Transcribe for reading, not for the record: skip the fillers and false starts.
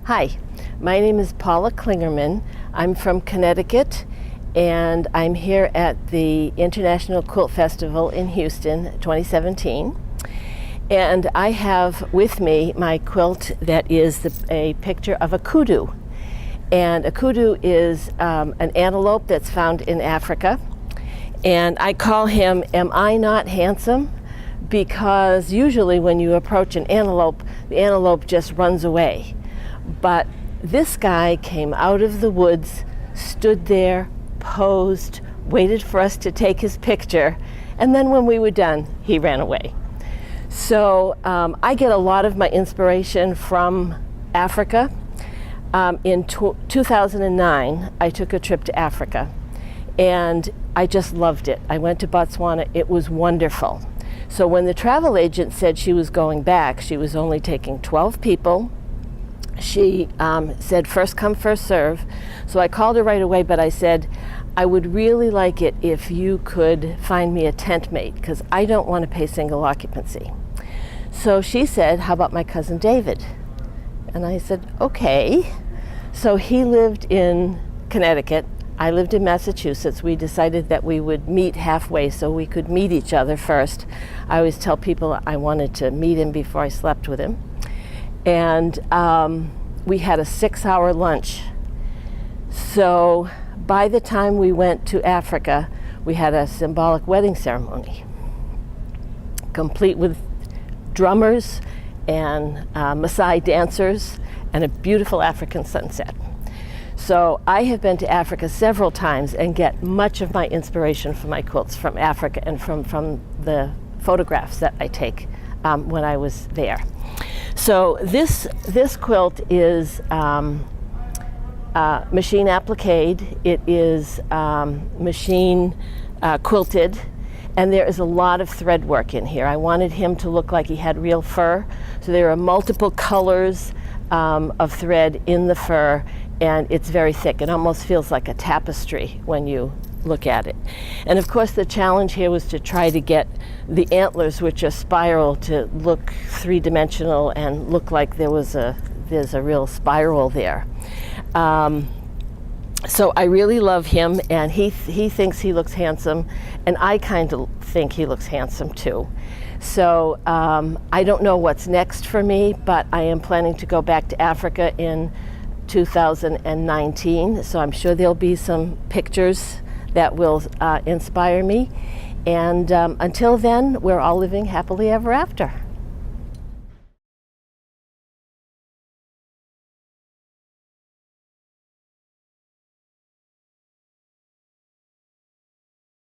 Hi, my name is Paula Klingerman. I'm from Connecticut, and I'm here at the International Quilt Festival in Houston 2017. And I have with me my quilt that is a picture of a kudu. And a kudu is an antelope that's found in Africa. And I call him, "Am I not handsome?" Because usually when you approach an antelope, the antelope just runs away. But this guy came out of the woods, stood there, posed, waited for us to take his picture, and then when we were done, he ran away. So I get a lot of my inspiration from Africa. In 2009, I took a trip to Africa, and I just loved it. I went to Botswana. It was wonderful. So when the travel agent said she was going back, she was only taking 12 people. She said first come, first serve. So I called her right away, but I said, I would really like it if you could find me a tent mate, because I don't want to pay single occupancy. So she said, how about my cousin David? And I said, okay. So he lived in Connecticut. I lived in Massachusetts. We decided that we would meet halfway so we could meet each other first. I always tell people I wanted to meet him before I slept with him. And we had a 6-hour lunch. So by the time we went to Africa, we had a symbolic wedding ceremony, complete with drummers and Maasai dancers and a beautiful African sunset. So I have been to Africa several times and get much of my inspiration for my quilts from Africa and from the photographs that I take when I was there. So this quilt is machine appliqued. It is machine quilted, and there is a lot of thread work in here. I wanted him to look like he had real fur, so there are multiple colors of thread in the fur, and it's very thick. It almost feels like a tapestry when you look at it. And of course the challenge here was to try to get the antlers, which are spiral, to look three-dimensional and look like there's a real spiral there. So I really love him, and he thinks he looks handsome, and I kind of think he looks handsome too. So I don't know what's next for me, but I am planning to go back to Africa in 2019, so I'm sure there'll be some pictures that will inspire me. And until then, we're all living happily ever after.